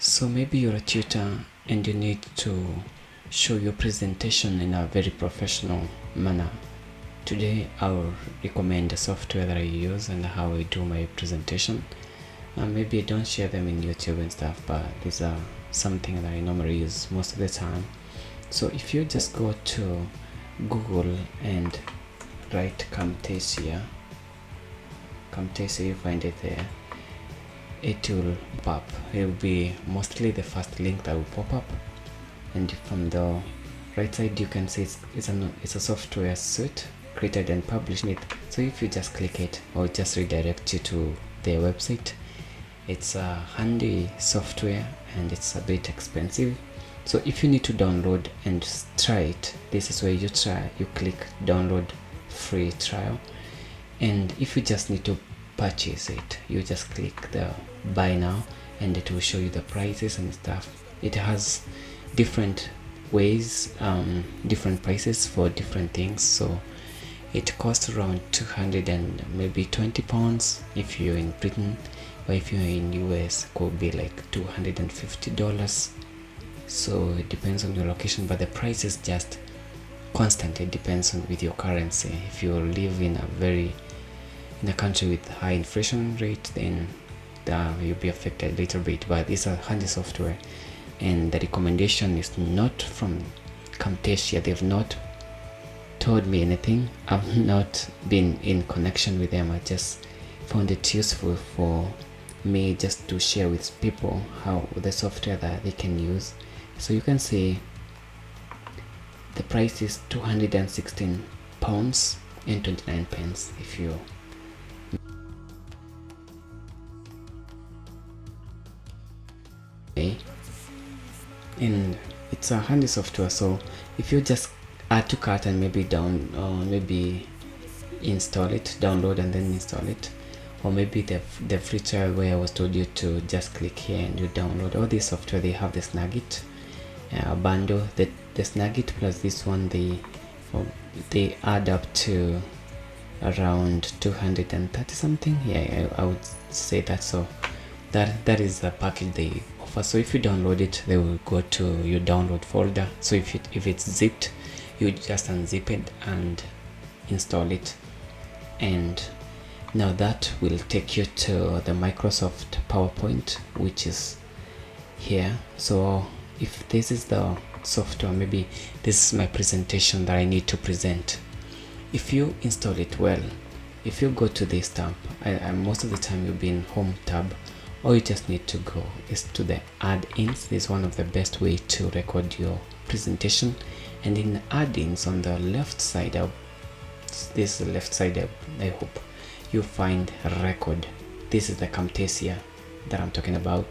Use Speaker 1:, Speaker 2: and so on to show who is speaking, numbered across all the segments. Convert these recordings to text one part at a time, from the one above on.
Speaker 1: So maybe you're a tutor and you need to show your presentation in a very professional manner. Today I'll recommend the software that I use and how I do my presentation. Maybe I don't share them in YouTube and stuff, but these are something that I normally use most of the time. So if you just go to Google and write Camtasia, you find it there. It will pop up. It will be mostly the first link that will pop up, and from the right side you can see it's a software suite created and published it. So if you just click it, or just redirect you to their website. It's a handy software and it's a bit expensive. So if you need to download and try it, this is where you click download free trial. And if you just need to purchase it, you just click the buy now and it will show you the prices and stuff. It has different ways, different prices for different things. So it costs around 200 and maybe 20 pounds if you're in Britain, but if you're in US it could be like $250. So it depends on your location, but the price is just constant. It depends on with your currency. If you live in a country with high inflation rate, then you'll be affected a little bit. But it's a handy software, and the recommendation is not from Camtasia. They've not told me anything. I've not been in connection with them. I just found it useful for me just to share with people how the software that they can use. So you can see the price is 216 pounds and 29 pence if you and it's a handy software. So if you just add to cart and maybe install it, download and then install it, or maybe the free trial where I was told you to just click here and you download all this software. They have the Snagit bundle, the Snagit plus this one, they add up to around 230 something. Yeah, I would say that. So that is the package they offer. So if you download it, they will go to your download folder. So if it's zipped, you just unzip it and install it, and now that will take you to the Microsoft PowerPoint, which is here. So if this is the software, maybe this is my presentation that I need to present. If you install it well, if you go to this tab, most of the time you'll be in home tab, all you just need to go is to the add-ins. This is one of the best way to record your presentation. And in add-ins on the left side, this is the left side, I hope you find record. This is the Camtasia that I'm talking about.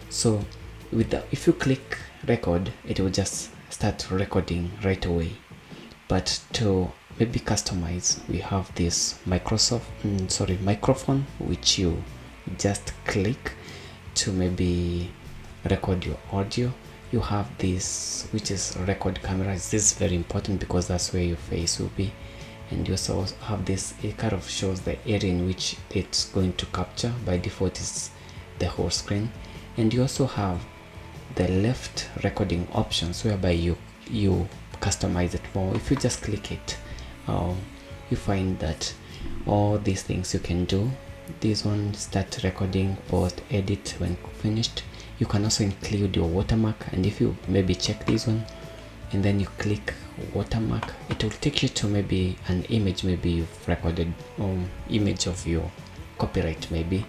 Speaker 1: So if you click record, it will just start recording right away. But to maybe customize, we have this microphone, which you just click to maybe record your audio. You have this, which is record camera. This is very important because that's where your face will be. And you also have this, it kind of shows the area in which it's going to capture. By default is the whole screen. And you also have the left recording options, whereby you customize it more. If you just click it, you find that all these things you can do. This one, start recording, pause, edit when finished. You can also include your watermark, and if you maybe check this one and then you click watermark, it will take you to maybe an image, maybe you've recorded image of your copyright maybe.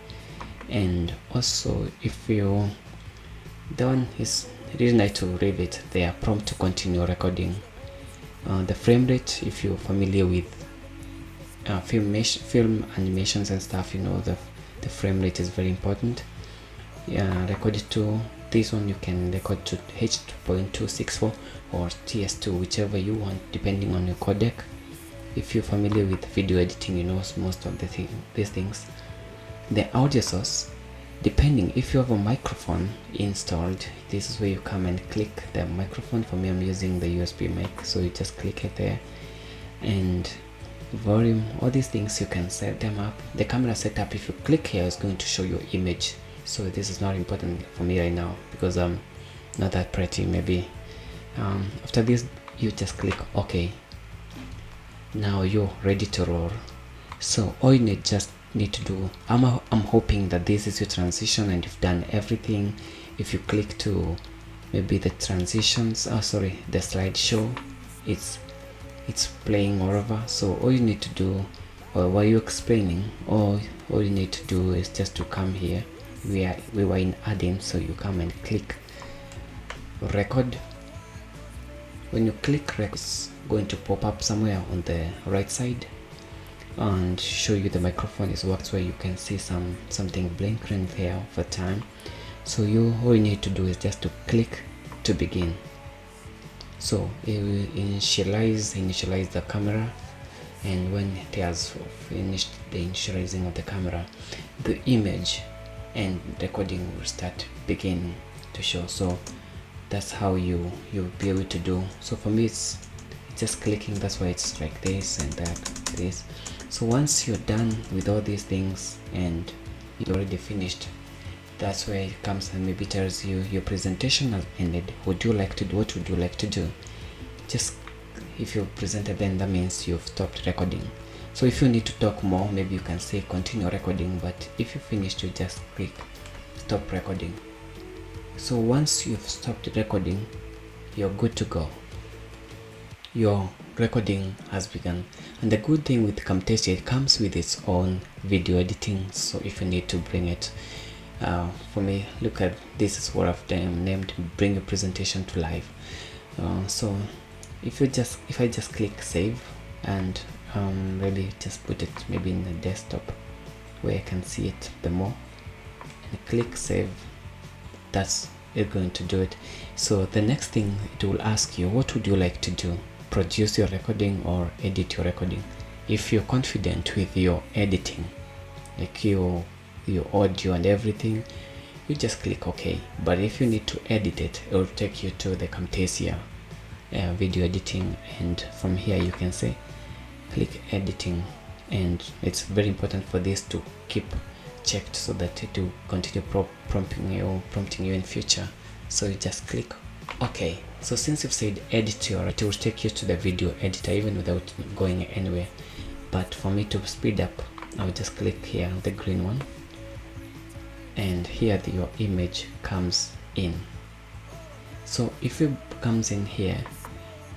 Speaker 1: And also if you, the one is really nice to read it, they are prompt to continue recording. The frame rate, if you're familiar with film animations and stuff, you know the frame rate is very important. Record it to this one, you can record to H.264 or TS2, whichever you want, depending on your codec. If you're familiar with video editing, you know most of these things. The audio source, depending if you have a microphone installed, this is where you come and click the microphone. For me, I'm using the USB mic, so you just click it there. And volume, all these things you can set them up. The camera setup, if you click here, is going to show your image. so this is not important for me right now because I'm not that pretty. Maybe after this you just click OK. Now you're ready to roll. So all you just need to do, I'm hoping that this is your transition and you've done everything. If you click to maybe the transitions, the slideshow, it's playing all over. So all you need to do, or while you're explaining, all you need to do is just to come here. We were in add-in, so you come and click record. When you click record, it's going to pop up somewhere on the right side and show you the microphone is works, where you can see something blinking there for time. So all you need to do is just to click to begin. So it will initialize the camera, and when it has finished the initializing of the camera, the image and recording will start beginning to show. So that's how you'll be able to do. So for me it's just clicking, that's why it's like this and that, this. So once you're done with all these things and you're already finished, that's where it comes and maybe tells you your presentation has ended. What would you like to do? Just if you presented, then that means you've stopped recording. So if you need to talk more, maybe you can say continue recording, but if you finished, you just click stop recording. So once you've stopped recording, you're good to go. Your recording has begun. And the good thing with Camtasia, it comes with its own video editing. So if you need to bring it, for me, look at this is what I've named bring your presentation to life. So if I just click save and maybe just put it maybe in the desktop where I can see it the more, and click save, that's it going to do it. So the next thing it will ask you, what would you like to do? Produce your recording or edit your recording? If you're confident with your editing, like your audio and everything, you just click OK. But if you need to edit it, it will take you to the Camtasia video editing, and from here you can say click editing, and it's very important for this to keep checked so that it will continue prompting you in future. So you just click OK. So since you've said edit it will take you to the video editor even without going anywhere. But for me to speed up, I'll just click here, the green one, and here your image comes in. So if it comes in here,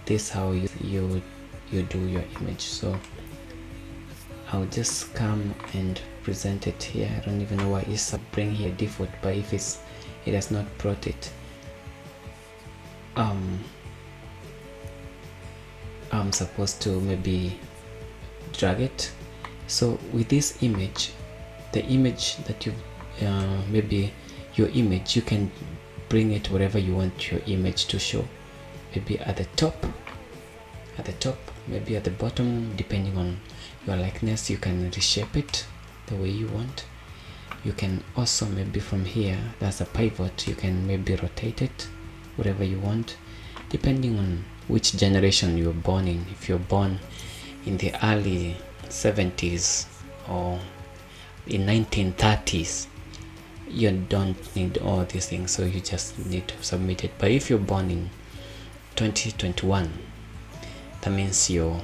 Speaker 1: this is how you do your image. So I'll just come and present it here. I don't even know why it's bring here default, but if it has not brought it, I'm supposed to maybe drag it. So with this image, the image that you maybe your image, you can bring it wherever you want your image to show. Maybe at the top, maybe at the bottom, depending on your likeness. You can reshape it the way you want. You can also maybe from here, there's a pivot, you can maybe rotate it whatever you want, depending on which generation you're born in. If you're born in the early 70s or in 1930s, you don't need all these things, so you just need to submit it. But if you're born in 2021, that means your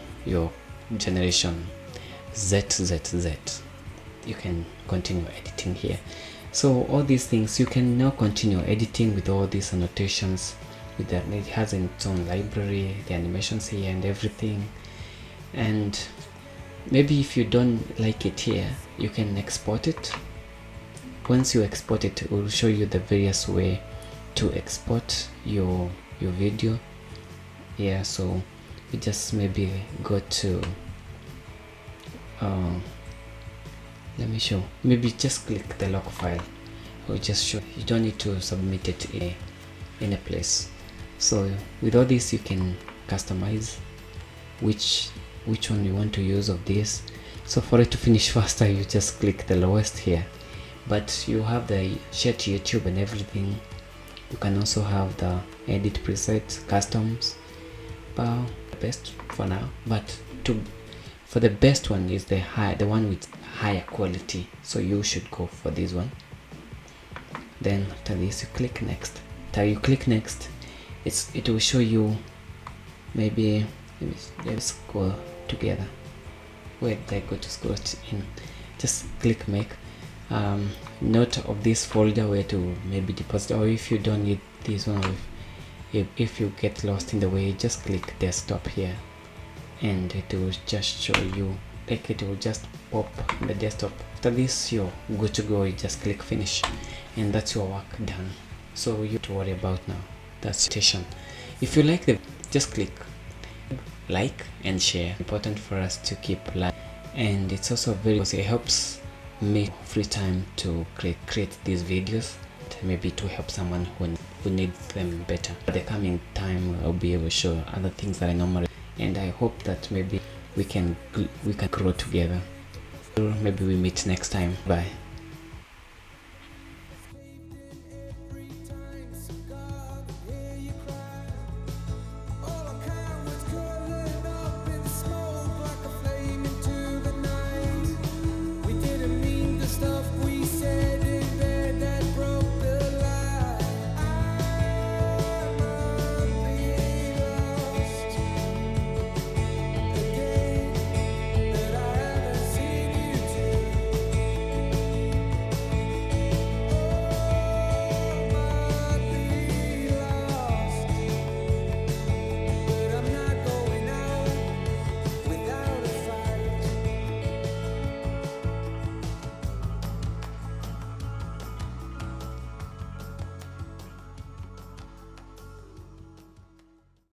Speaker 1: generation ZZZ, you can continue editing here. So all these things you can now continue editing with all these annotations. With that, it has its own library, the animations here and everything. And maybe if you don't like it here, you can export it. Once you export it, it will show you the various way to export your video. Yeah, so you just maybe go to let me show. Maybe just click the local file. It will just show. You don't need to submit it in a place. So with all this, you can customize which one you want to use of this. So for it to finish faster, you just click the lowest here. But you have the share to YouTube and everything. You can also have the edit presets, customs. But the best for now. But for the best one is the one with higher quality. So you should go for this one. Then after this you click next. After you click next, it will show you, maybe let's go together. Where did I go to scroll in? Just click make note of this folder where to maybe deposit, or if you don't need this one, if you get lost in the way, just click desktop here and it will just show you, like it will just pop in the desktop. After this you're good to go. You just click finish and that's your work done. So you to worry about now, that's station. If you like the, just click like and share. Important for us to keep like, and it's also very, it helps me free time to create these videos, maybe to help someone who needs them better. At the coming time I'll be able to show other things that I normally, and I hope that maybe we can grow together. Maybe we meet next time. Bye.